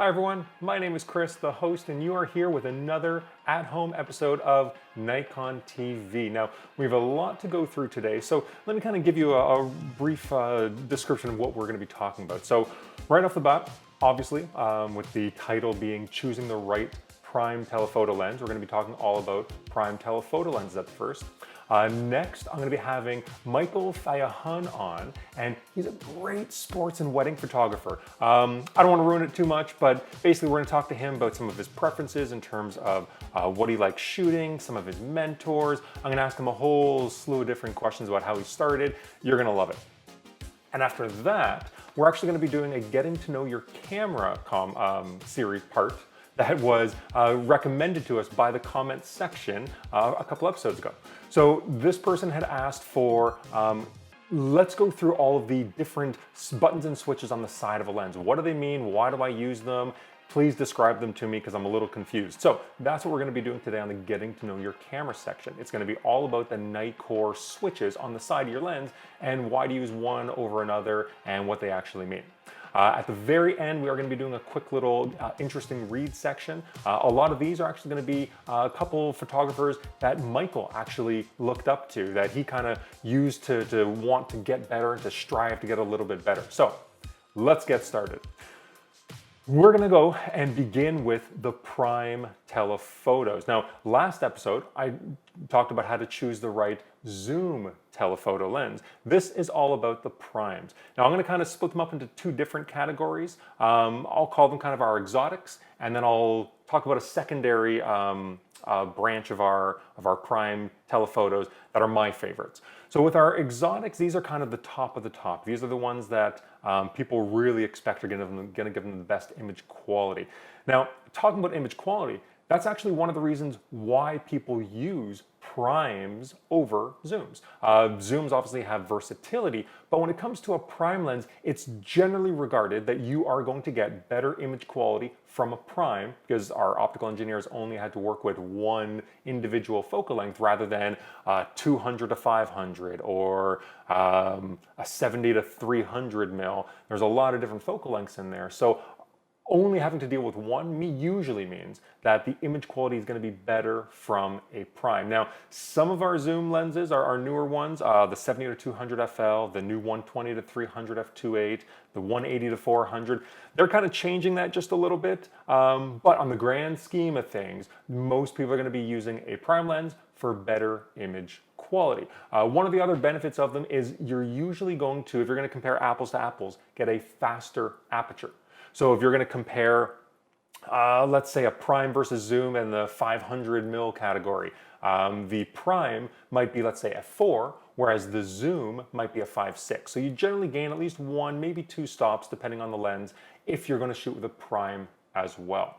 Hi everyone, my name is Chris, the host, and you are here with another at-home episode of NikonTV. Now, we have a lot to go through today, so let me kind of give you a brief description of what we're going to be talking about. So, right off the bat, obviously, with the title being Choosing the Right Prime Telephoto Lens, we're going to be talking all about Prime Telephoto lenses at first. Next, I'm going to be having Michael Fayehun on, and he's a great sports and wedding photographer. I don't want to ruin it too much, but basically we're going to talk to him about some of his preferences in terms of what he likes shooting, some of his mentors. I'm going to ask him a whole slew of different questions about how he started. You're going to love it. And after that, we're actually going to be doing a Getting to Know Your Camera series part that was recommended to us by the comments section a couple episodes ago. So this person had asked for, let's go through all of the different buttons and switches on the side of a lens. What do they mean? Why do I use them? Please describe them to me because I'm a little confused. So that's what we're going to be doing today on the Getting to Know Your Camera section. It's going to be all about the NIKKOR switches on the side of your lens and why to use one over another and what they actually mean. At the very end, we are going to be doing a quick little interesting read section. A lot of these are actually going to be a couple photographers that Michael actually looked up to, that he kind of used to want to get better and to strive to get a little bit better. So let's get started. We're going to go and begin with the Prime Telephotos. Now, last episode, I talked about how to choose the right zoom telephoto lens. This is all about the primes. Now, I'm going to kind of split them up into two different categories. I'll call them kind of our exotics, and then I'll talk about a secondary branch of our prime telephotos that are my favorites. So with our exotics, these are kind of the top of the top. These are the ones that people really expect are going to give them the best image quality. Now, talking about image quality, that's actually one of the reasons why people use primes over zooms. Zooms obviously have versatility, but when it comes to a prime lens, it's generally regarded that you are going to get better image quality from a prime because our optical engineers only had to work with one individual focal length rather than 200 to 500 or a 70 to 300 mil. There's a lot of different focal lengths in there. So only having to deal with one usually means that the image quality is going to be better from a prime. Now, some of our zoom lenses are our newer ones, the 70 to 200 FL, the new 120 to 300 f2.8, the 180 to 400. They're kind of changing that just a little bit, but on the grand scheme of things, most people are going to be using a prime lens for better image quality. One of the other benefits of them is you're usually going to, if you're going to compare apples to apples, get a faster aperture. So if you're going to compare, let's say a prime versus zoom in the 500 mil category, the prime might be, let's say, f4, whereas the zoom might be a 5.6. So you generally gain at least one, maybe two stops, depending on the lens, if you're going to shoot with a prime as well.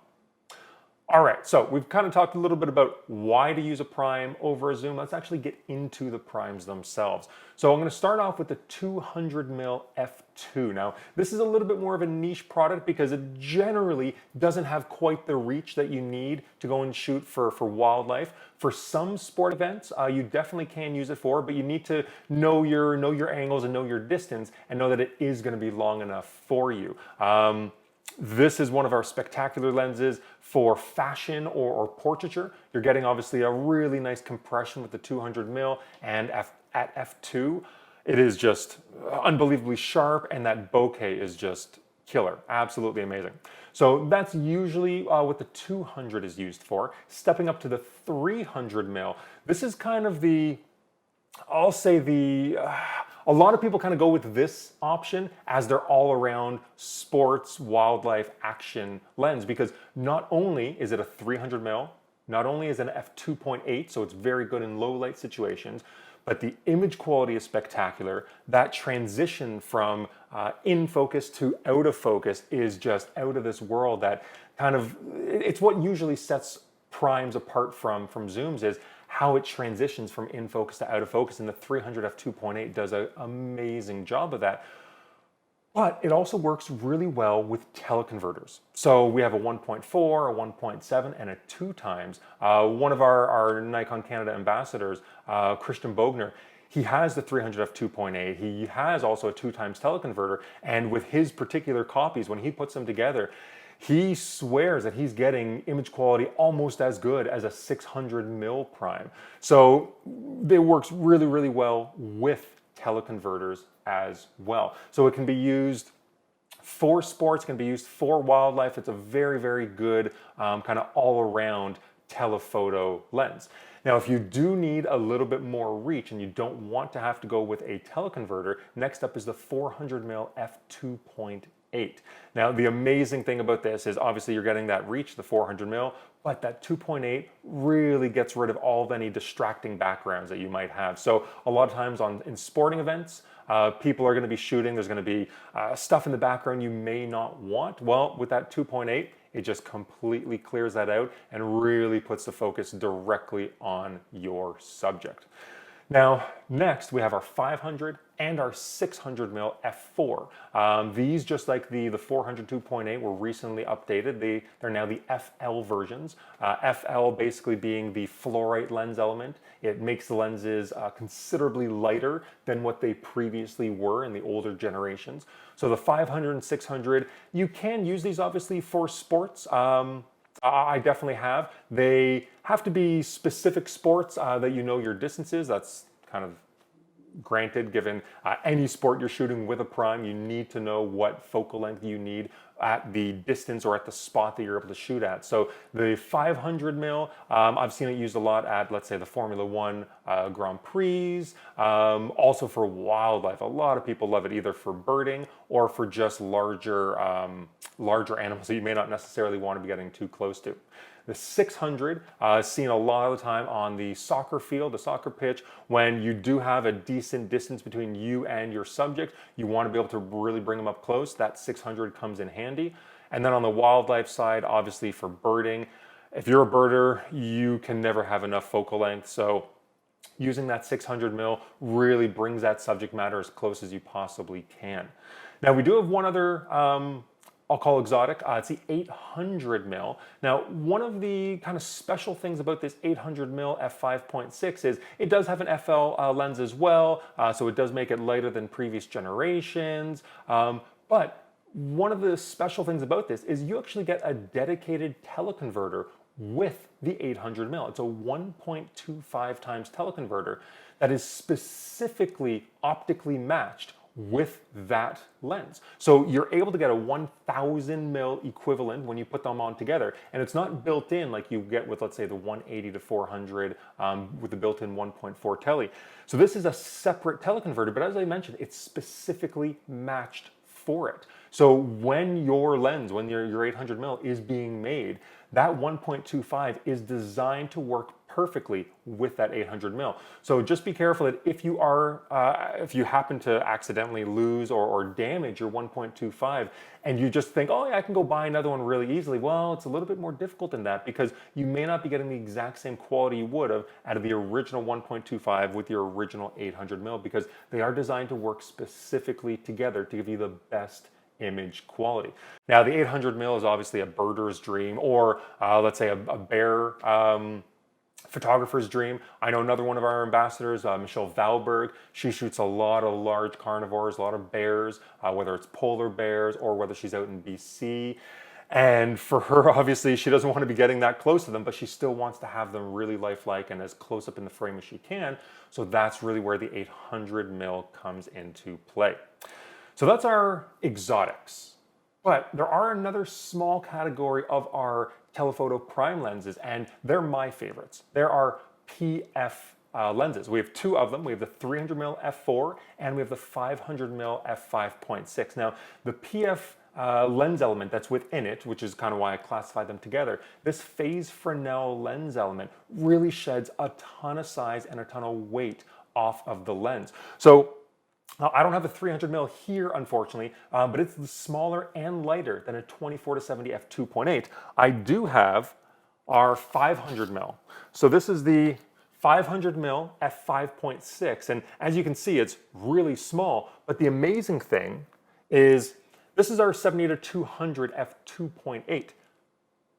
All right, so we've kind of talked a little bit about why to use a prime over a zoom. Let's actually get into the primes themselves. So I'm going to start off with the 200mm f2. Now, this is a little bit more of a niche product because it generally doesn't have quite the reach that you need to go and shoot for wildlife. For some sport events, you definitely can use it for, but you need to know your angles and know your distance and know that it is going to be long enough for you. This is one of our spectacular lenses for fashion or portraiture. You're getting obviously a really nice compression with the 200mm, and at f2, it is just unbelievably sharp, and that bokeh is just killer, absolutely amazing. So that's usually what the 200 is used for. Stepping up to the 300mm, this is kind of the, I'll say a lot of people kind of go with this option as their all-around sports, wildlife, action lens because not only is it a 300mm, not only is it an f2.8, so it's very good in low light situations, but the image quality is spectacular. That transition from in focus to out of focus is just out of this world. That kind of, it's what usually sets primes apart from zooms is how it transitions from in focus to out of focus, and the 300 f2.8 does an amazing job of that. But it also works really well with teleconverters. So we have a 1.4, a 1.7, and a 2 times. One of our Nikon Canada ambassadors, Christian Bogner, he has the 300 f2.8. He has also a 2 times teleconverter, and with his particular copies, when he puts them together, he swears that he's getting image quality almost as good as a 600mm prime. So it works really, really well with teleconverters as well. So it can be used for sports, can be used for wildlife. It's a very, very good kind of all-around telephoto lens. Now, if you do need a little bit more reach and you don't want to have to go with a teleconverter, next up is the 400mm f2.8. Now, the amazing thing about this is obviously you're getting that reach, the 400mm, but that 2.8 really gets rid of all of any distracting backgrounds that you might have. So a lot of times in sporting events, people are going to be shooting, there's going to be stuff in the background you may not want. Well, with that 2.8, it just completely clears that out and really puts the focus directly on your subject. Now, next we have our 500 and our 600mm f4. These, just like the 400 2.8, were recently updated. They're now the FL versions. FL basically being the fluorite lens element. It makes the lenses considerably lighter than what they previously were in the older generations. So the 500 and 600, you can use these obviously for sports. I definitely have. They have to be specific sports that you know your distances. That's kind of granted, given any sport you're shooting with a prime, you need to know what focal length you need at the distance or at the spot that you're able to shoot at. So the 500mm, I've seen it used a lot at, let's say, the Formula One Grand Prix, also for wildlife. A lot of people love it either for birding or for just larger animals that you may not necessarily want to be getting too close to. The 600 is seen a lot of the time on the soccer field, the soccer pitch, when you do have a decent distance between you and your subject. You want to be able to really bring them up close. That 600 comes in handy. And then on the wildlife side, obviously for birding, if you're a birder, you can never have enough focal length. So using that 600mm really brings that subject matter as close as you possibly can. Now, we do have one other I'll call exotic. It's the 800mm. Now, one of the kind of special things about this 800mm f5.6 is it does have an FL lens as well, so it does make it lighter than previous generations. But one of the special things about this is you actually get a dedicated teleconverter with the 800mm. It's a 1.25 times teleconverter that is specifically optically matched with that lens. So you're able to get a 1000mm equivalent when you put them on together, and it's not built in like you get with, let's say, the 180 to 400 with the built-in 1.4 tele. So this is a separate teleconverter, but as I mentioned, it's specifically matched for it. So when your lens, when your 800mm is being made, that 1.25 is designed to work perfectly with that 800mm. So just be careful that if you happen to accidentally lose or damage your 1.25 and you just think, oh yeah, I can go buy another one really easily. Well, it's a little bit more difficult than that because you may not be getting the exact same quality you would have out of the original 1.25 with your original 800mm, because they are designed to work specifically together to give you the best image quality. Now, the 800mm is obviously a birder's dream, or let's say a bear photographer's dream. I know another one of our ambassadors, Michelle Valberg. She shoots a lot of large carnivores, a lot of bears, whether it's polar bears or whether she's out in BC. And for her, obviously, she doesn't want to be getting that close to them, but she still wants to have them really lifelike and as close up in the frame as she can. So that's really where the 800mm comes into play. So that's our exotics. But there are another small category of our telephoto prime lenses, and they're my favorites. There are PF lenses. We have two of them. We have the 300mm f4 and we have the 500mm f5.6. Now, the PF lens element that's within it, which is kind of why I classify them together, this phase Fresnel lens element really sheds a ton of size and a ton of weight off of the lens. So I don't have the 300mm here, unfortunately, but it's smaller and lighter than a 24-70 f2.8. I do have our 500mm. So this is the 500mm f5.6, and as you can see, it's really small. But the amazing thing is, this is our 70-200 f2.8.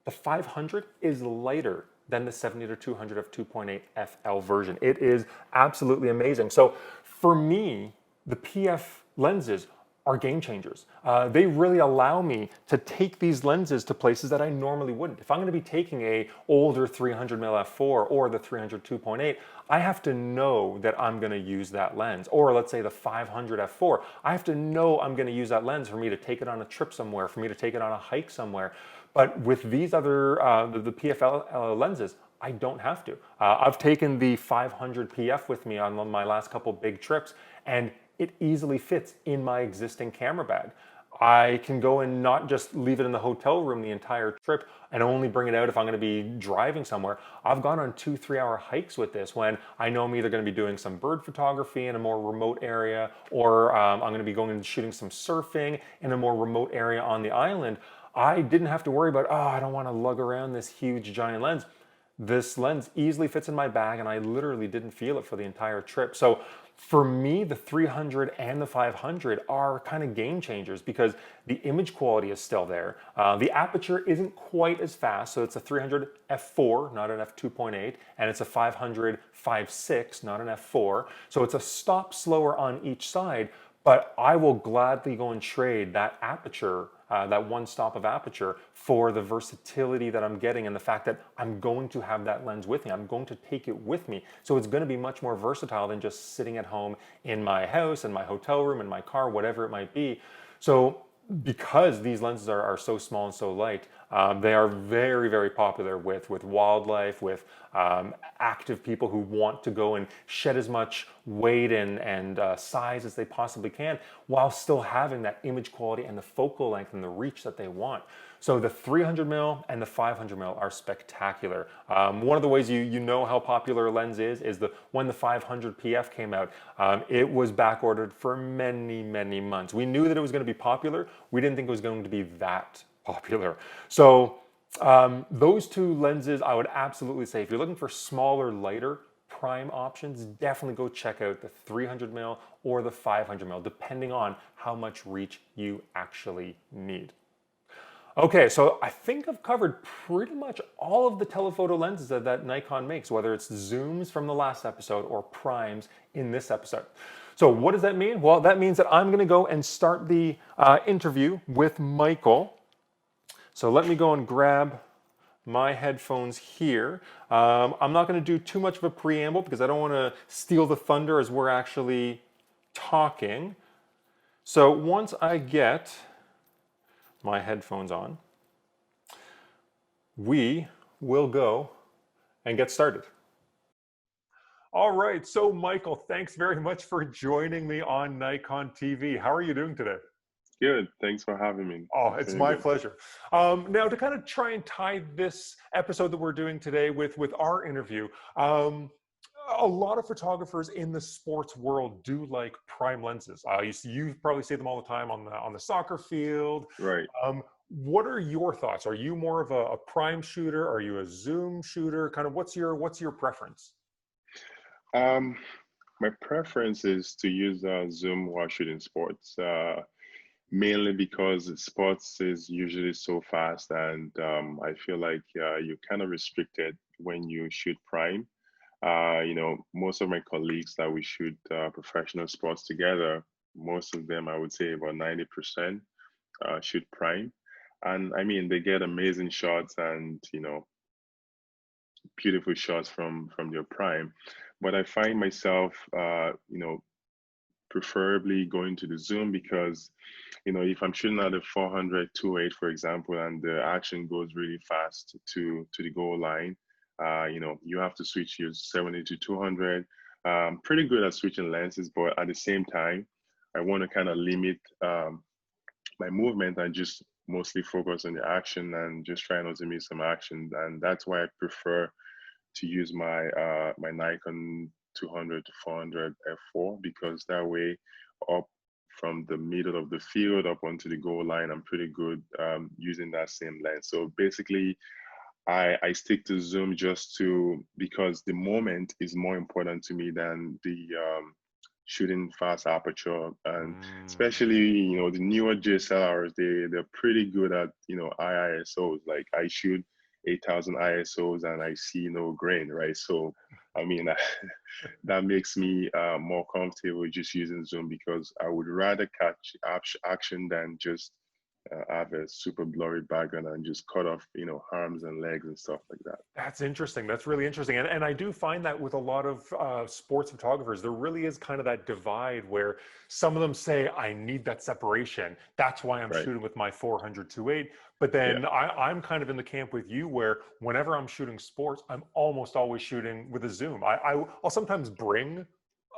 The 500 is lighter than the 70-200 f2.8 FL version. It is absolutely amazing. So for me, the PF lenses are game changers. They really allow me to take these lenses to places that I normally wouldn't. If I'm going to be taking a older 300mm f4 or the 300 2.8, I have to know that I'm going to use that lens. Or let's say the 500 f4, I have to know I'm going to use that lens for me to take it on a trip somewhere, for me to take it on a hike somewhere. But with these other, the PFL lenses, I don't have to. I've taken the 500 PF with me on my last couple big trips, and it easily fits in my existing camera bag. I can go and not just leave it in the hotel room the entire trip and only bring it out if I'm going to be driving somewhere. I've gone on 2-3 hour hikes with this when I know I'm either going to be doing some bird photography in a more remote area, or I'm going to be going and shooting some surfing in a more remote area on the island. I didn't have to worry about, oh, I don't want to lug around this huge giant lens. This lens easily fits in my bag, and I literally didn't feel it for the entire trip. So for me, the 300 and the 500 are kind of game changers because the image quality is still there. The aperture isn't quite as fast, so it's a 300 f4, not an f2.8, and it's a 500 5.6, not an f4. So it's a stop slower on each side, but I will gladly go and trade that aperture, that one stop of aperture, for the versatility that I'm getting and the fact that I'm going to have that lens with me. I'm going to take it with me. So it's going to be much more versatile than just sitting at home in my house, in my hotel room, in my car, whatever it might be. So because these lenses are so small and so light, they are very, very popular with wildlife, with active people who want to go and shed as much weight and size as they possibly can while still having that image quality and the focal length and the reach that they want. So the 300mm and the 500mm are spectacular. One of the ways you know how popular a lens is when the 500 PF came out, it was back ordered for many, many months. We knew that it was going to be popular. We didn't think it was going to be that popular. So those two lenses, I would absolutely say, if you're looking for smaller, lighter prime options, definitely go check out the 300mm or the 500mm, depending on how much reach you actually need. Okay, so I think I've covered pretty much all of the telephoto lenses that Nikon makes, whether it's zooms from the last episode or primes in this episode. So what does that mean? Well, that means that I'm going to go and start the interview with Michael. So let me go and grab my headphones here. I'm not going to do too much of a preamble because I don't want to steal the thunder as we're actually talking. So once I get my headphones on, we will go and get started. All right, so Michael, thanks very much for joining me on Nikon TV. How are you doing today? Good, thanks for having me. Oh, it's my pleasure. Now, to kind of try and tie this episode that we're doing today with our interview, a lot of photographers in the sports world do like prime lenses. You probably see them all the time on the soccer field. Right. What are your thoughts? Are you more of a prime shooter? Are you a zoom shooter? Kind of what's your preference? My preference is to use Zoom while shooting sports, mainly because sports is usually so fast, and I feel like you're kind of restricted when you shoot prime. Most of my colleagues that we shoot professional sports together, most of them, I would say about 90%, shoot prime. And I mean, they get amazing shots and, beautiful shots from their prime. But I find myself, preferably going to the zoom because, if I'm shooting at a 400 2.8, for example, and the action goes really fast to the goal line, you have to switch your 70 to 200. Pretty good at switching lenses, but at the same time, I want to kind of limit my movement and just mostly focus on the action and just try not to miss some action. And that's why I prefer to use my Nikon 200 to 400 f4, because that way, up from the middle of the field up onto the goal line, I'm pretty good using that same lens. So basically, I stick to zoom because the moment is more important to me than the shooting fast aperture. And especially, the newer DSLRs, they're pretty good at, high ISOs. Like I shoot 8,000 ISOs and I see no grain, right? So I mean, that makes me more comfortable just using Zoom because I would rather catch action than just have a super blurry background and just cut off, arms and legs and stuff like that. That's interesting. That's really interesting. And I do find that with a lot of sports photographers, there really is kind of that divide where some of them say, I need that separation. That's why I'm Right. shooting with my 400-2.8. But Yeah. then I'm kind of in the camp with you where whenever I'm shooting sports, I'm almost always shooting with a zoom. I'll sometimes bring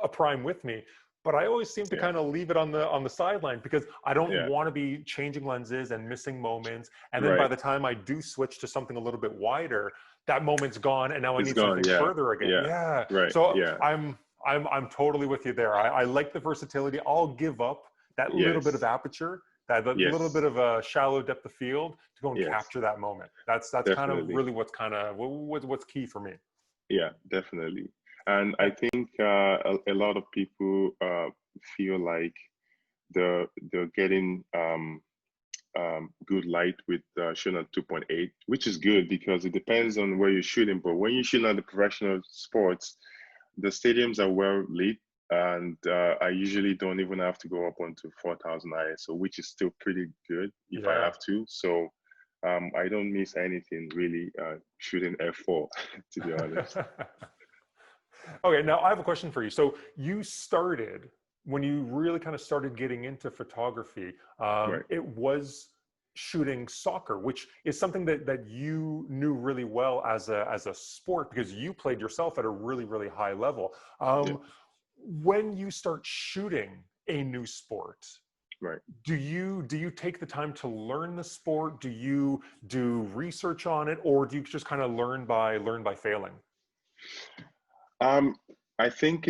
a prime with me, but I always seem to Yeah. kind of leave it on the sideline because I don't Yeah. want to be changing lenses and missing moments. And then by Right. the time I do switch to something a little bit wider, that moment's gone and now I It's need gone. something Yeah. further again. Yeah. Yeah. Right. So Yeah. I'm totally with you there. I like the versatility. I'll give up that little bit of Yes. aperture, that little bit Yes. of a shallow depth of field to go and Yes. capture that moment. That's kind of Definitely. really what's key for me. Yeah, definitely. And I And think a lot of people feel like they're getting good light with shooting at 2.8, which is good because it depends on where you're shooting. But when you're shooting at the professional sports, the stadiums are well lit, and I usually don't even have to go up onto 4,000 ISO, which is still pretty good if I yeah. have to. So I don't miss anything really shooting f4, to be honest. Okay, now I have a question for you. So you started when you really kind of started getting into photography. Right. It was shooting soccer, which is something that you knew really well as a sport because you played yourself at a really high level. Yeah. When you start shooting a new sport, Right. do you take the time to learn the sport? Do you do research on it, or do you just kind of learn by failing? Um, I think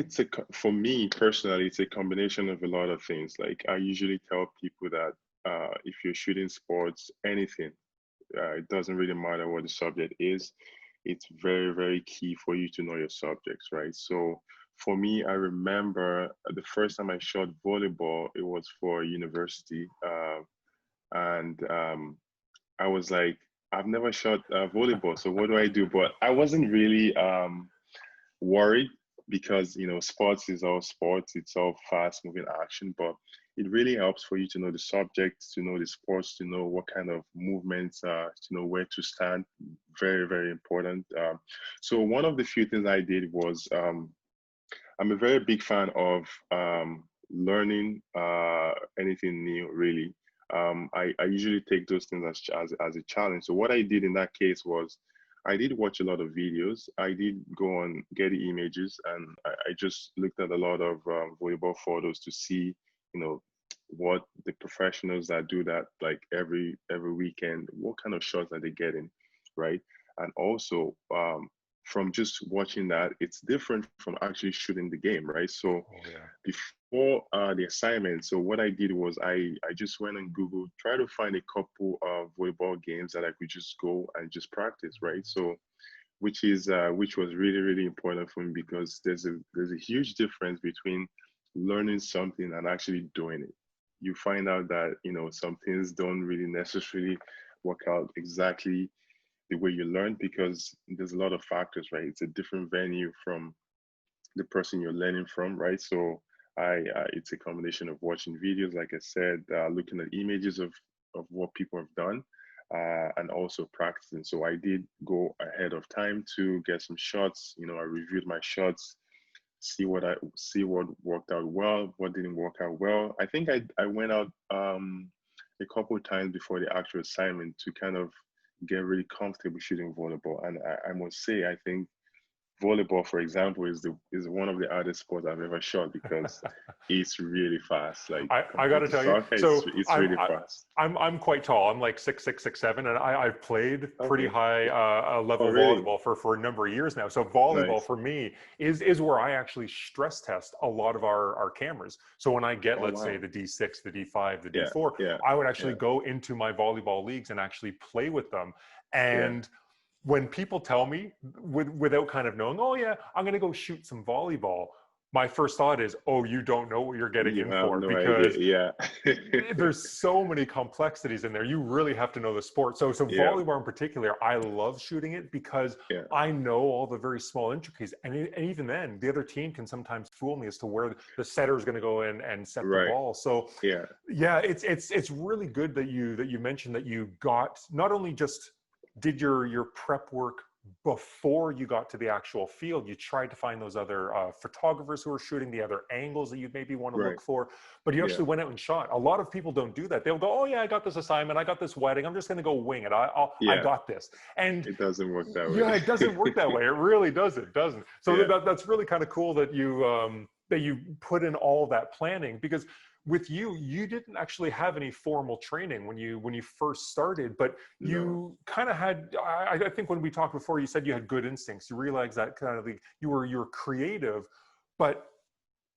for me personally, it's a combination of a lot of things. Like I usually tell people that if you're shooting sports, anything, it doesn't really matter what the subject is. It's very key for you to know your subjects, right? So for me, I remember the first time I shot volleyball, it was for university, and I was like, I've never shot volleyball, so what do I do? But I wasn't really worried because sports is all sports, it's all fast moving action, but it really helps for you to know the subject, to know the sports, to know what kind of movements, to know where to stand. Very important. So one of the few things I did was I'm a very big fan of learning anything new, really. I usually take those things as a challenge. So what I did in that case was I did watch a lot of videos. I did go on Getty Images, and I just looked at a lot of volleyball photos to see, what the professionals that do that like every weekend, what kind of shots are they getting, right? And also from just watching that, it's different from actually shooting the game, right? So Oh yeah. before the assignment, so what I did was I just went on Google, try to find a couple of volleyball games that I could just go and just practice, right? So which was really important for me because there's a huge difference between learning something and actually doing it. You find out that some things don't really necessarily work out exactly the way you learn because there's a lot of factors, right? It's a different venue from the person you're learning from, right? So it's a combination of watching videos, like I said, looking at images of what people have done, and also practicing. So I did go ahead of time to get some shots. I reviewed my shots, see what worked out well, what didn't work out well. I think I went out a couple of times before the actual assignment to kind of get really comfortable shooting volleyball. And I must say, I think volleyball, for example, is one of the hardest sports I've ever shot because it's really fast. Like I got compared to to tell you. soccer, So it's really fast. I'm quite tall. I'm like 6'6", 6'7", and I've played pretty Okay. high Oh, level really? volleyball for a number of years now. So volleyball Nice. for me is where I actually stress test a lot of our cameras. So when I get, Oh, let's say, wow. the D6, the D5, the Yeah, D4, yeah, I would actually yeah, go into my volleyball leagues and actually play with them. yeah, And when people tell me without kind of knowing, oh yeah, I'm going to go shoot some volleyball, my first thought is, oh, you don't know what you're getting You in have for, no because idea. Yeah. there's so many complexities in there. You really have to know the sport. So Yeah. volleyball in particular, I love shooting it because Yeah. I know all the very small intricacies. And even then, the other team can sometimes fool me as to where the setter is going to go in and set the Right. ball. So Yeah. yeah, it's really good that you mentioned that you got, not only just did your prep work before you got to the actual field, you tried to find those other photographers who are shooting the other angles that you maybe want to Right. look for, but you Yeah. actually went out and shot. A lot of people don't do that. They'll go, oh yeah, I got this assignment, I got this wedding, I'm just going to go wing it. I Yeah. got this. And It doesn't work that yeah, it way. doesn't work that way. It really doesn't. So Yeah. that's really kind of cool that you put in all that planning, because with you didn't actually have any formal training when you first started, but No. you kind of had, I think when we talked before, you said you had good instincts. You realized that kind of you were creative. But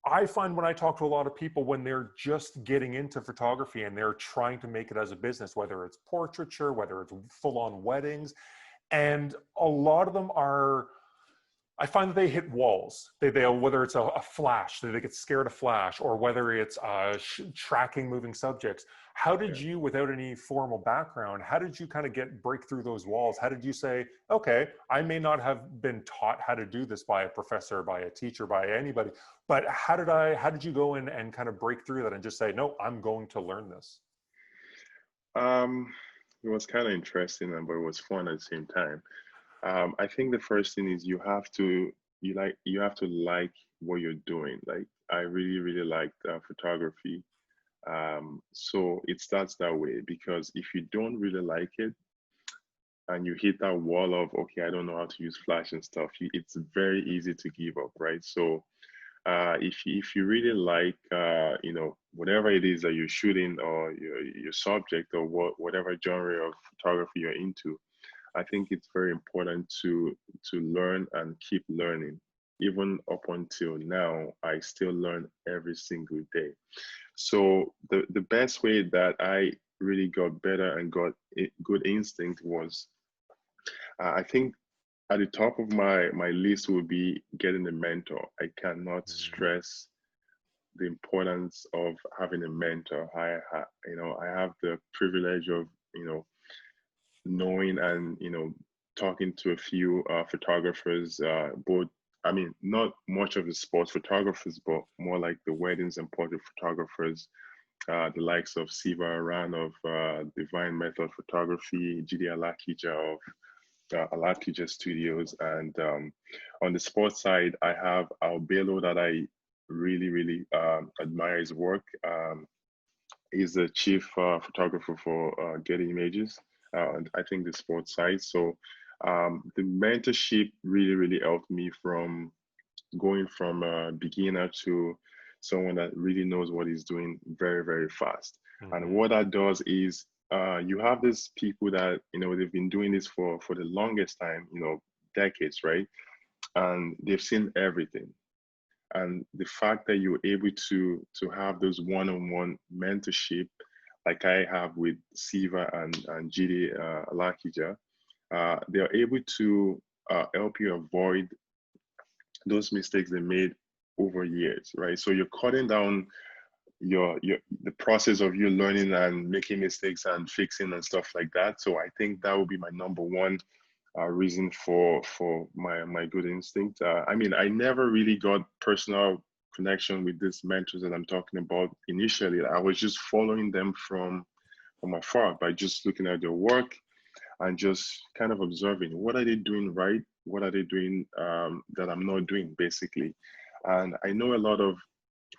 I find when I talk to a lot of people, when they're just getting into photography and they're trying to make it as a business, whether it's portraiture, whether it's full on weddings, and a lot of them are, I find that they hit walls. They'll, whether it's a flash, they get scared of flash, or whether it's tracking moving subjects. How did Yeah. you, without any formal background, how did you kind of break through those walls? How did you say, okay, I may not have been taught how to do this by a professor, by a teacher, by anybody, but how did you go in and kind of break through that and just say, no, I'm going to learn this? Um, it was kind of interesting, but it was fun at the same time. I think the first thing is you have to like what you're doing. Like I really, really liked photography. So it starts that way, because if you don't really like it and you hit that wall of, okay, I don't know how to use flash and stuff, it's very easy to give up, right? So if you really like whatever it is that you're shooting, or your subject, or whatever genre of photography you're into, I think it's very important to learn and keep learning. Even up until now, I still learn every single day. So the best way that I really got better and got good instinct was, I think at the top of my list would be getting a mentor. I cannot Mhm. stress the importance of having a mentor. I have the privilege of knowing and talking to a few photographers, both, I mean, not much of the sports photographers, but more like the weddings and portrait photographers, the likes of Siva, Haran of Divine Method Photography, Jide Alakija of Alakija Studios, and on the sports side, I have Bello that I really, really admire his work. He's the chief photographer for Getty Images, and I think the sports side. So the mentorship really, really helped me from going from a beginner to someone that really knows what he's doing very, very fast. And Mhm. what that does is you have these people that, they've been doing this for the longest time, decades, right? And they've seen everything. And the fact that you're able to have those one-on-one mentorship, like I have with Siva and Jide Alakija, they're able to help you avoid those mistakes they made over years, right? So you're cutting down your the process of you learning and making mistakes and fixing and stuff like that. So I think that would be my number one reason for my good instinct. I mean, I never really got personal connection with these mentors that I'm talking about initially. I was just following them from afar by just looking at their work and just kind of observing what are they doing right, what are they doing that I'm not doing, basically. And I know a lot of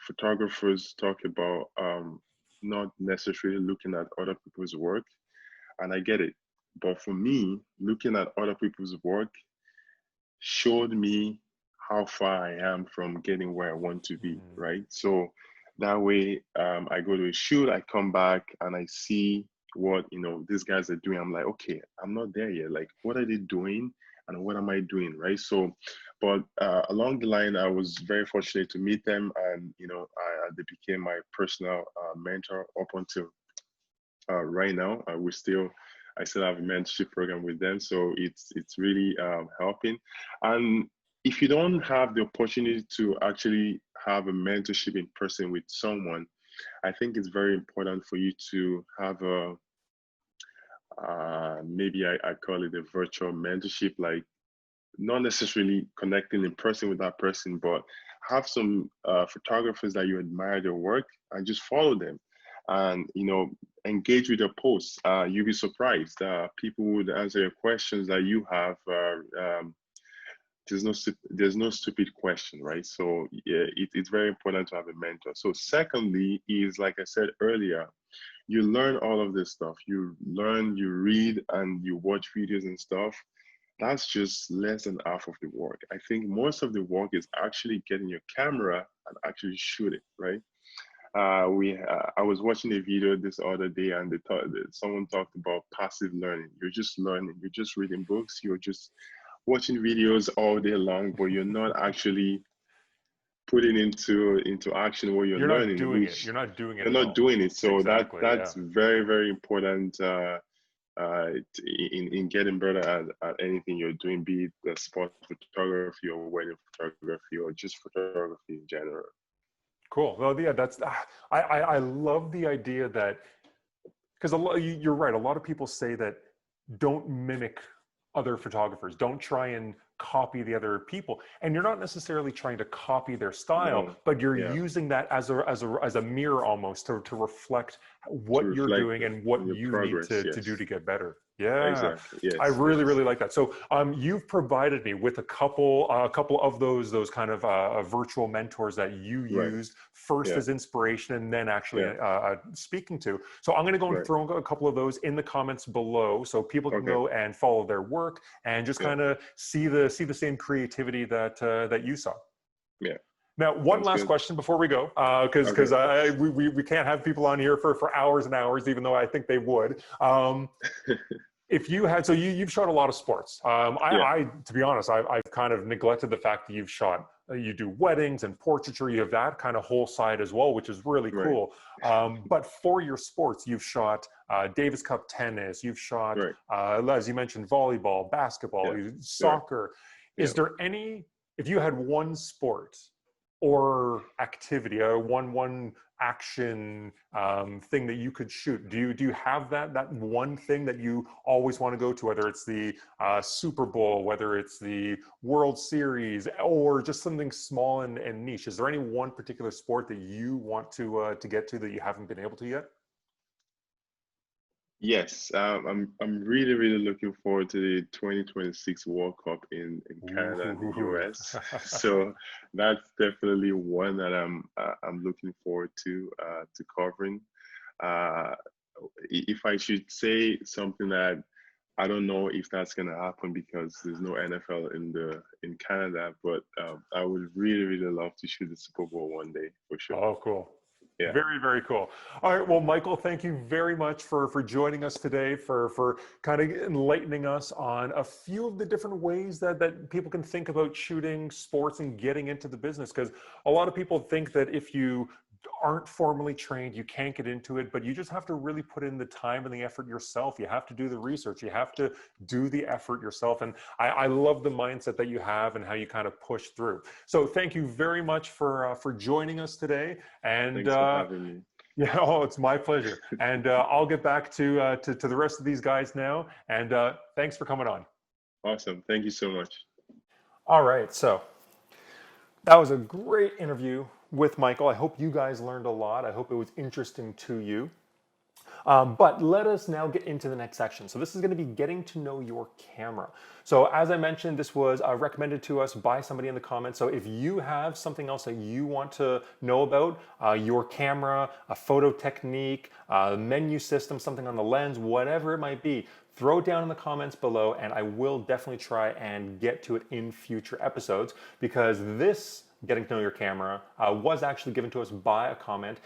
photographers talk about not necessarily looking at other people's work, and I get it. But for me, looking at other people's work showed me how far I am from getting where I want to be, Mhm. right? So that way, I go to a shoot, I come back and I see what these guys are doing. I'm like, okay, I'm not there yet. Like, what are they doing, and what am I doing, right? So, but along the line, I was very fortunate to meet them, and they became my personal mentor up until right now. I still have a mentorship program with them, so it's really helping. And if you don't have the opportunity to actually have a mentorship in person with someone, I think it's very important for you to have a maybe I call it a virtual mentorship, like not necessarily connecting in person with that person, but have some photographers that you admire their work and just follow them, and engage with their posts. You'll be surprised. People would answer your questions that you have. There's no stupid question, right? So yeah, it's very important to have a mentor. So secondly is, like I said earlier, you learn all of this stuff. You learn, you read, and you watch videos and stuff. That's just less than half of the work. I think most of the work is actually getting your camera and actually shoot it, right? I was watching a video this other day, and someone talked about passive learning. You're just learning. You're just reading books. You're just watching videos all day long, but you're not actually putting into action what you're You're not learning, doing it. which You're not doing it you're at not all. doing it. So Exactly. that's Yeah. very, very important in getting better at anything you're doing, be it the sport photography or wedding photography or just photography in general. Cool. Well, yeah, I love the idea that, because you're right. A lot of people say that don't mimic other photographers. Don't try and copy the other people. And you're not necessarily trying to copy their style, No, but you're yeah, using that as a mirror almost to reflect to what you're reflect doing and what your you need progress. to do Yes, to get better. Yeah, exactly. I Yes, really, yes, really like that. So you've provided me with a couple of those kind of virtual mentors that you right. used first Yeah, as inspiration and then actually yeah, speaking to. So I'm going to go and right. throw a couple of those in the comments below, so people can Okay. go and follow their work and just Yeah, kind of see the same creativity that you saw. yeah. Now, one Sounds last good. question before we go, because Okay. we can't have people on here for hours and hours, even though I think they would. If you had, so you've shot a lot of sports. Yeah, To be honest, I've kind of neglected the fact that you've shot, you do weddings and portraiture. You have that kind of whole side as well, which is really right, cool. But for your sports, you've shot Davis Cup tennis. You've shot, right. as you mentioned, volleyball, basketball, Yeah, right. soccer. Yeah. Is there any, if you had one sport or activity, one action thing that you could shoot, do you have that one thing that you always want to go to, whether it's the Super Bowl, whether it's the World Series, or just something small and niche? Is there any one particular sport that you want to get to that you haven't been able to yet? Yes, I'm really really looking forward to the 2026 World Cup in Canada and the Ooh. US. So that's definitely one that I'm looking forward to covering. Uh, if I should say something that I don't know if that's gonna happen because there's no NFL in Canada, but I would really really love to shoot the Super Bowl one day for sure. Oh, cool. Yeah, Very, very cool. All right. Well, Michael, thank you very much for joining us today, for kind of enlightening us on a few of the different ways that people can think about shooting sports and getting into the business. Because a lot of people think that if you aren't formally trained, you can't get into it, but you just have to really put in the time and the effort yourself. You have to do the research. You have to do the effort yourself. And I love the mindset that you have and how you kind of push through. So thank you very much for joining us today. And thanks for having me. yeah, oh, it's my pleasure. And I'll get back to the rest of these guys now. And thanks for coming on. Awesome, thank you so much. All right, so that was a great interview with Michael. I hope you guys learned a lot. I hope it was interesting to you. But let us now get into the next section. So this is going to be getting to know your camera. So as I mentioned, this was recommended to us by somebody in the comments. So if you have something else that you want to know about, your camera, a photo technique, menu system, something on the lens, whatever it might be, throw it down in the comments below and I will definitely try and get to it in future episodes, because this getting to know your camera was actually given to us by a comment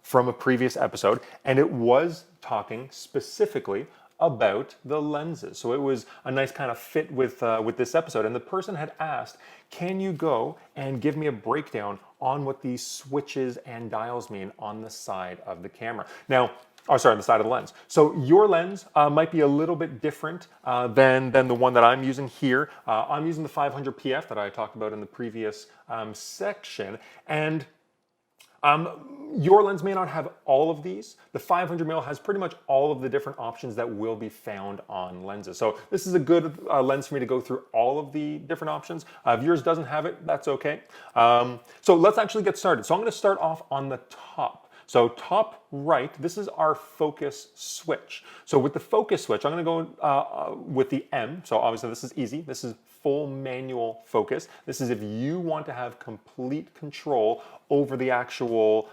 from a previous episode, and it was talking specifically about the lenses. So it was a nice kind of fit with this episode. And the person had asked, can you go and give me a breakdown on what these switches and dials mean on the side of the camera? Now, Oh, sorry, on the side of the lens. So your lens might be a little bit different than the one that I'm using here. I'm using the 500 PF that I talked about in the previous section, and your lens may not have all of these. The 500mm has pretty much all of the different options that will be found on lenses. So this is a good lens for me to go through all of the different options. If yours doesn't have it, that's okay. So let's actually get started. So I'm going to start off on the top. So top right, this is our focus switch. So with the focus switch, I'm going to go with the M. So obviously this is easy. This is full manual focus. This is if you want to have complete control over the actual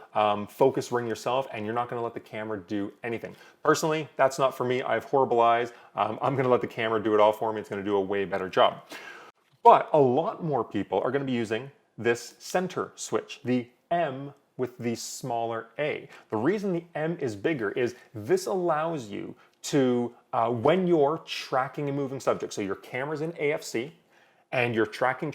focus ring yourself, and you're not going to let the camera do anything. Personally, that's not for me. I have horrible eyes. I'm going to let the camera do it all for me. It's going to do a way better job. But a lot more people are going to be using this center switch, the M with the smaller A. The reason the M is bigger is this allows you to, when you're tracking a moving subject, so your camera's in AFC and you're tracking,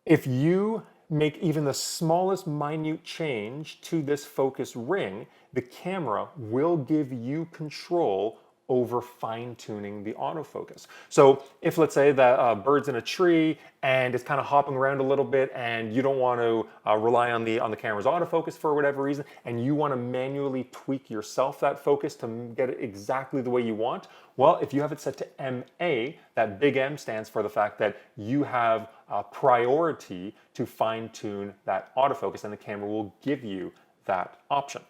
if you make even the smallest minute change to this focus ring, the camera will give you control over fine-tuning the autofocus. So if, let's say, that a bird's in a tree and it's kind of hopping around a little bit, and you don't want to rely on the camera's autofocus for whatever reason, and you want to manually tweak yourself that focus to get it exactly the way you want, well, if you have it set to MA, that big M stands for the fact that you have priority to fine-tune that autofocus, and the camera will give you that option.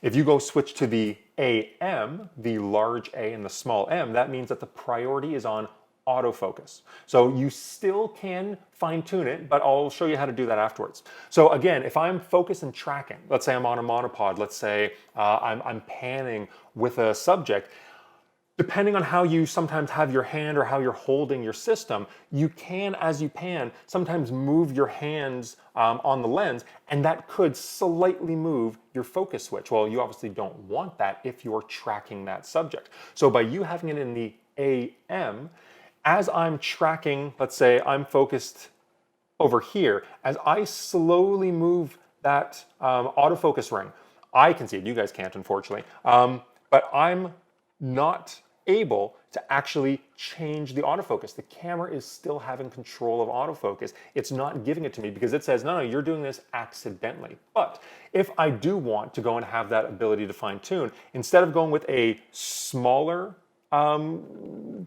If you go switch to the AM, the large A and the small m, that means that the priority is on autofocus. So you still can fine tune it, but I'll show you how to do that afterwards. So again, if I'm focused and tracking, let's say I'm on a monopod, let's say I'm panning with a subject, depending on how you sometimes have your hand or how you're holding your system, you can, as you pan, sometimes move your hands on the lens, and that could slightly move your focus switch. Well, you obviously don't want that if you're tracking that subject. So by you having it in the AM, as I'm tracking, let's say I'm focused over here, as I slowly move that autofocus ring, I can see it, you guys can't, unfortunately, but I'm not able to actually change the autofocus. The camera is still having control of autofocus. It's not giving it to me because it says, no, you're doing this accidentally. But if I do want to go and have that ability to fine tune, instead of going with a smaller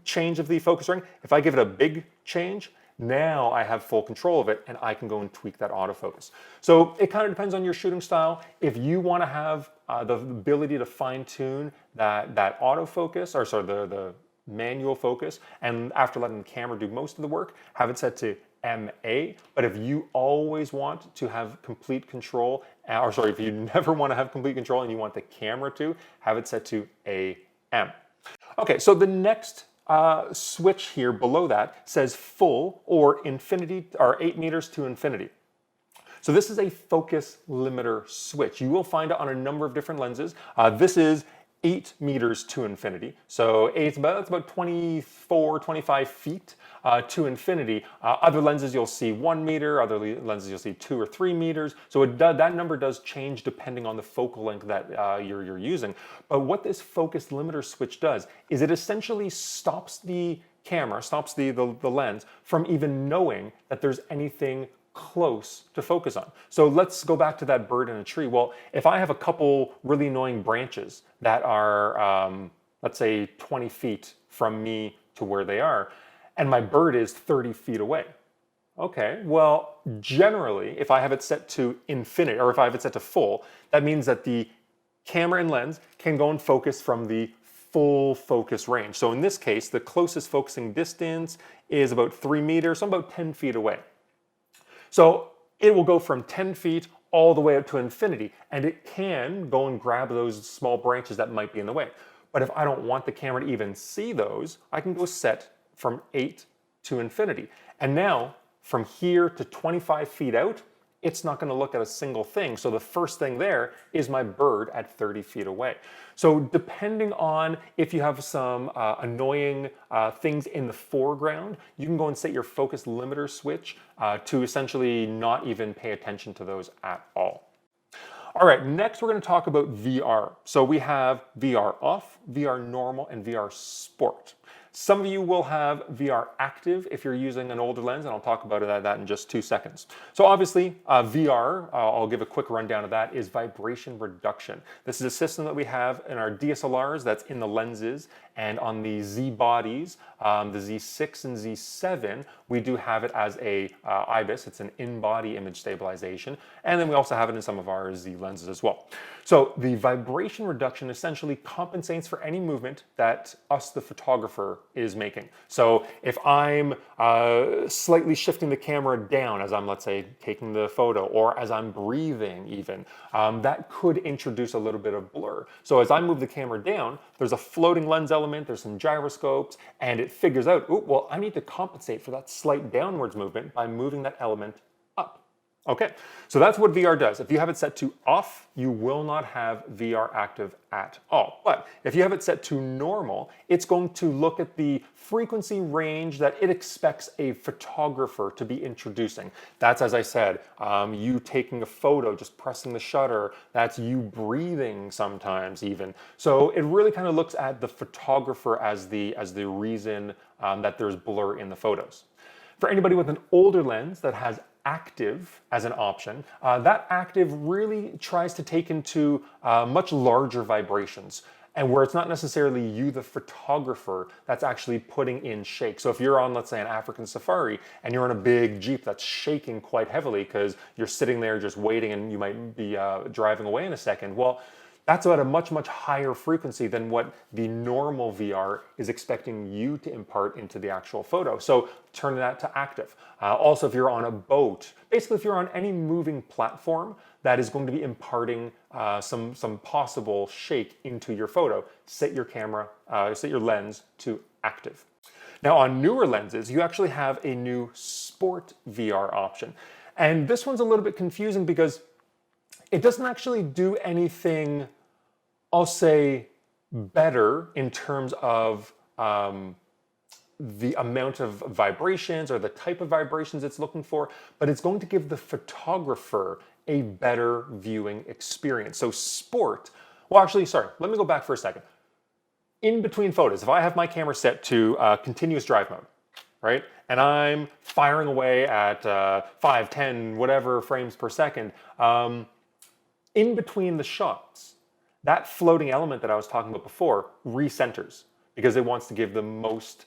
change of the focus ring, if I give it a big change, now I have full control of it and I can go and tweak that autofocus. So it kind of depends on your shooting style. If you want to have the ability to fine tune that autofocus, or sorry, the manual focus, and after letting the camera do most of the work, have it set to MA. But if you always want to have complete control, or sorry, if you never want to have complete control and you want the camera to, have it set to AM. Okay, so the next switch here below that says full or infinity, or 8 meters to infinity. So this is a focus limiter switch. You will find it on a number of different lenses. This is 8 meters to infinity. So that's about 24, 25 feet to infinity. Other lenses you'll see 1 meter, other lenses you'll see 2 or 3 meters. So that number does change depending on the focal length that you're using. But what this focus limiter switch does is it essentially stops the camera, stops the lens from even knowing that there's anything close to focus on. So let's go back to that bird in a tree. Well, if I have a couple really annoying branches that are, let's say 20 feet from me to where they are, and my bird is 30 feet away. Okay, well, generally, if I have it set to infinity, or if I have it set to full, that means that the camera and lens can go and focus from the full focus range. So in this case, the closest focusing distance is about 3 meters, so I'm about 10 feet away. So it will go from 10 feet all the way up to infinity, and it can go and grab those small branches that might be in the way. But if I don't want the camera to even see those, I can go set from 8 to infinity. And now, from here to 25 feet out, it's not going to look at a single thing. So the first thing there is my bird at 30 feet away. So depending on if you have some annoying things in the foreground, you can go and set your focus limiter switch to essentially not even pay attention to those at all. All right, next we're going to talk about VR. So we have VR off, VR normal, and VR sport. Some of you will have VR active if you're using an older lens, and I'll talk about that in just 2 seconds. So obviously, VR, I'll give a quick rundown of that, is vibration reduction. This is a system that we have in our DSLRs that's in the lenses, and on the Z bodies, the Z6 and Z7, we do have it as a IBIS. It's an in-body image stabilization, and then we also have it in some of our Z lenses as well. So the vibration reduction essentially compensates for any movement that us, the photographer, is making. So if I'm slightly shifting the camera down as I'm, let's say, taking the photo, or as I'm breathing even, that could introduce a little bit of blur. So as I move the camera down, there's a floating lens element, there's some gyroscopes, and it figures out, oh, well, I need to compensate for that slight downwards movement by moving that element up. Okay, so that's what VR does. If you have it set to off, you will not have VR active at all. But if you have it set to normal, it's going to look at the frequency range that it expects a photographer to be introducing. That's, as I said, you taking a photo, just pressing the shutter. That's you breathing sometimes even. So it really kind of looks at the photographer as the reason that there's blur in the photos. For anybody with an older lens that has active as an option, that active really tries to take into much larger vibrations, and where it's not necessarily you, the photographer, that's actually putting in shake. So if you're on, let's say, an African safari and you're in a big Jeep that's shaking quite heavily because you're sitting there just waiting and you might be driving away in a second, well, that's at a much, much higher frequency than what the normal VR is expecting you to impart into the actual photo. So turn that to active. Also, if you're on a boat, basically if you're on any moving platform that is going to be imparting some possible shake into your photo, set your lens to active. Now on newer lenses, you actually have a new sport VR option. And this one's a little bit confusing because it doesn't actually do anything, I'll say, better in terms of the amount of vibrations or the type of vibrations it's looking for, but it's going to give the photographer a better viewing experience. So sport, well actually, sorry, let me go back for a second. In between photos, if I have my camera set to continuous drive mode, right? And I'm firing away at 5, 10, whatever frames per second, in between the shots, that floating element that I was talking about before recenters because it wants to give the most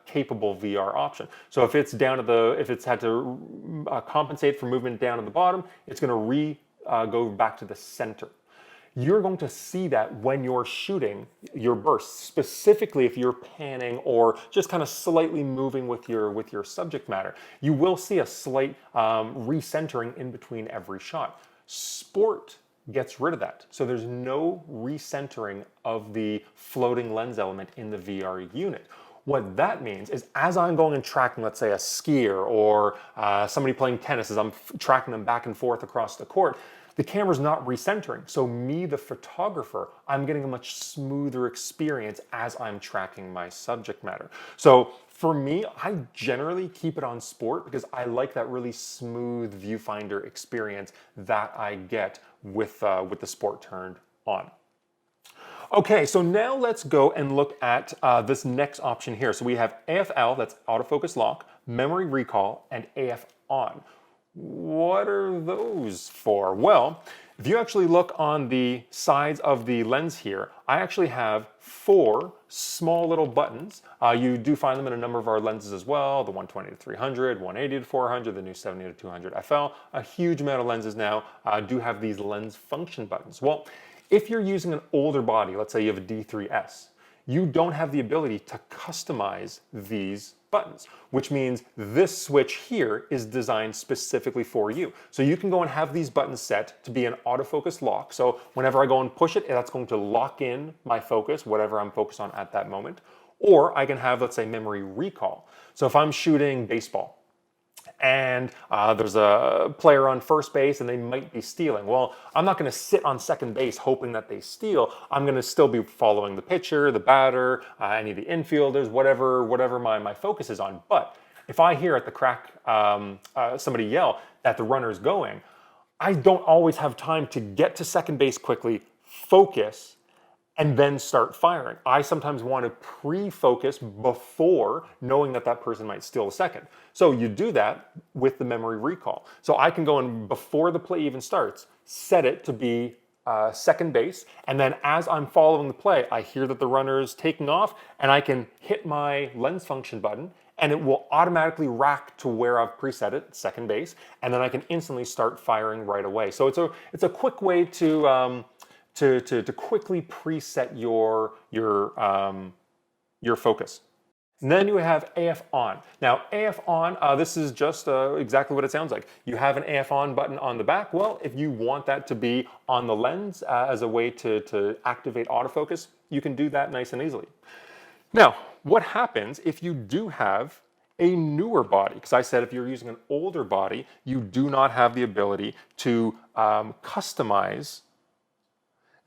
capable VR option. So if it's if it's had to compensate for movement down at the bottom, it's going to go back to the center. You're going to see that when you're shooting your bursts, specifically if you're panning or just kind of slightly moving with your subject matter. You will see a slight recentering in between every shot. Sport gets rid of that. So there's no recentering of the floating lens element in the VR unit. What that means is as I'm going and tracking, let's say, a skier or somebody playing tennis, as I'm tracking them back and forth across the court, the camera's not recentering. So me, the photographer, I'm getting a much smoother experience as I'm tracking my subject matter. So for me, I generally keep it on sport because I like that really smooth viewfinder experience that I get with the sport turned on. Okay, so now let's go and look at this next option here. So we have AFL, that's autofocus lock, memory recall, and AF on. What are those for? Well, if you actually look on the sides of the lens here, I actually have 4 small little buttons. You do find them in a number of our lenses as well, the 120 to 300, 180 to 400, the new 70 to 200 FL. A huge amount of lenses now do have these lens function buttons. Well, if you're using an older body, let's say you have a D3S, you don't have the ability to customize these buttons, which means this switch here is designed specifically for you. So you can go and have these buttons set to be an autofocus lock. So whenever I go and push it, that's going to lock in my focus, whatever I'm focused on at that moment. Or I can have, let's say, memory recall. So if I'm shooting baseball, and there's a player on first base and they might be stealing. Well, I'm not going to sit on second base hoping that they steal. I'm going to still be following the pitcher, the batter, any of the infielders, whatever my focus is on. But if I hear at the crack somebody yell that the runner's going, I don't always have time to get to second base quickly, focus, and then start firing. I sometimes want to pre-focus before knowing that that person might steal a second. So you do that with the memory recall. So I can go in before the play even starts, set it to be second base, and then as I'm following the play, I hear that the runner is taking off, and I can hit my lens function button, and it will automatically rack to where I've preset it, second base, and then I can instantly start firing right away. So it's a quick way to quickly preset your focus. And then you have AF on. Now AF on, this is just exactly what it sounds like. You have an AF on button on the back. Well, if you want that to be on the lens as a way to activate autofocus, you can do that nice and easily. Now, what happens if you do have a newer body? Because I said if you're using an older body, you do not have the ability to customize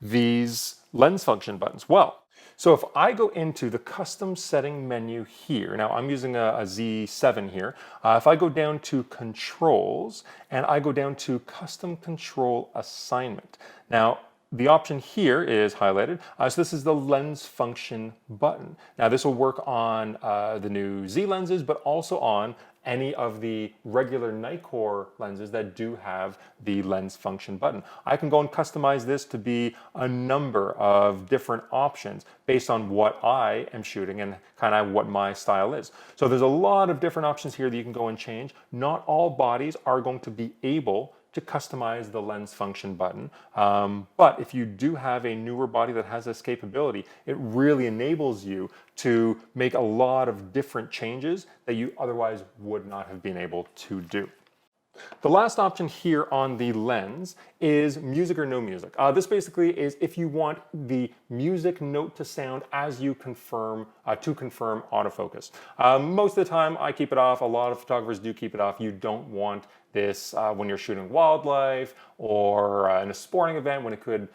these lens function buttons. Well, so if I go into the custom setting menu here, now I'm using a Z7 here. If I go down to controls and I go down to custom control assignment. Now, the option here is highlighted. So this is the lens function button. Now this will work on the new Z lenses, but also on any of the regular NIKKOR lenses that do have the lens function button. I can go and customize this to be a number of different options based on what I am shooting and kind of what my style is. So there's a lot of different options here that you can go and change. Not all bodies are going to be able to customize the lens function button. But if you do have a newer body that has this capability, it really enables you to make a lot of different changes that you otherwise would not have been able to do. The last option here on the lens is music or no music. This basically is if you want the music note to sound as you confirm, to confirm autofocus. Most of the time I keep it off. A lot of photographers do keep it off. You don't want this when you're shooting wildlife or in a sporting event when it could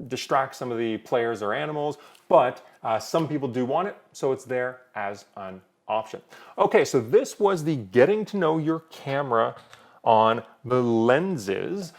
distract some of the players or animals, but some people do want it, so it's there as an option. Okay, so this was the getting to know your camera on the lenses,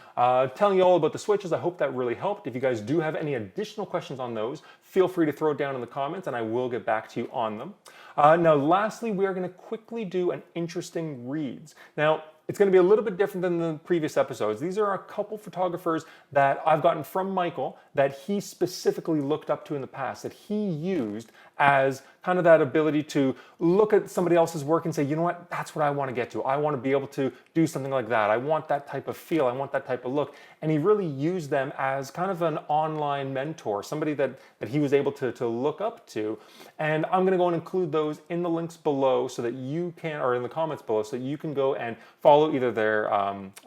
telling you all about the switches. I hope that really helped. If you guys do have any additional questions on those, feel free to throw it down in the comments and I will get back to you on them. Now lastly, we are going to quickly do an interesting reads. Now, it's going to be a little bit different than the previous episodes. These are a couple photographers that I've gotten from Michael that he specifically looked up to in the past, that he used as kind of that ability to look at somebody else's work and say, you know what, that's what I want to get to. I want to be able to do something like that. I want that type of feel. I want that type of look. And he really used them as kind of an online mentor, somebody that he was able to look up to. And I'm going to go and include those in the links below so that you can, or in the comments below, so that you can go and follow either their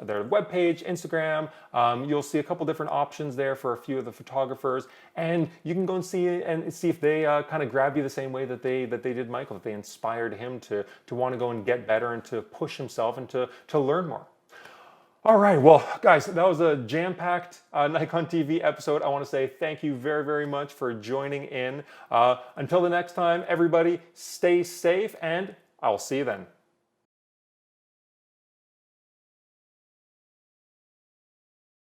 webpage, Instagram. You'll see a couple different options there for a few of the photographers, and you can go and see if they kind of grab you the same way that they did Michael, that they inspired him to want to go and get better and to push himself and to learn more. All right, well, guys, that was a jam-packed Nikon TV episode. I want to say thank you very, very much for joining in. Until the next time, everybody, stay safe, and I'll see you then.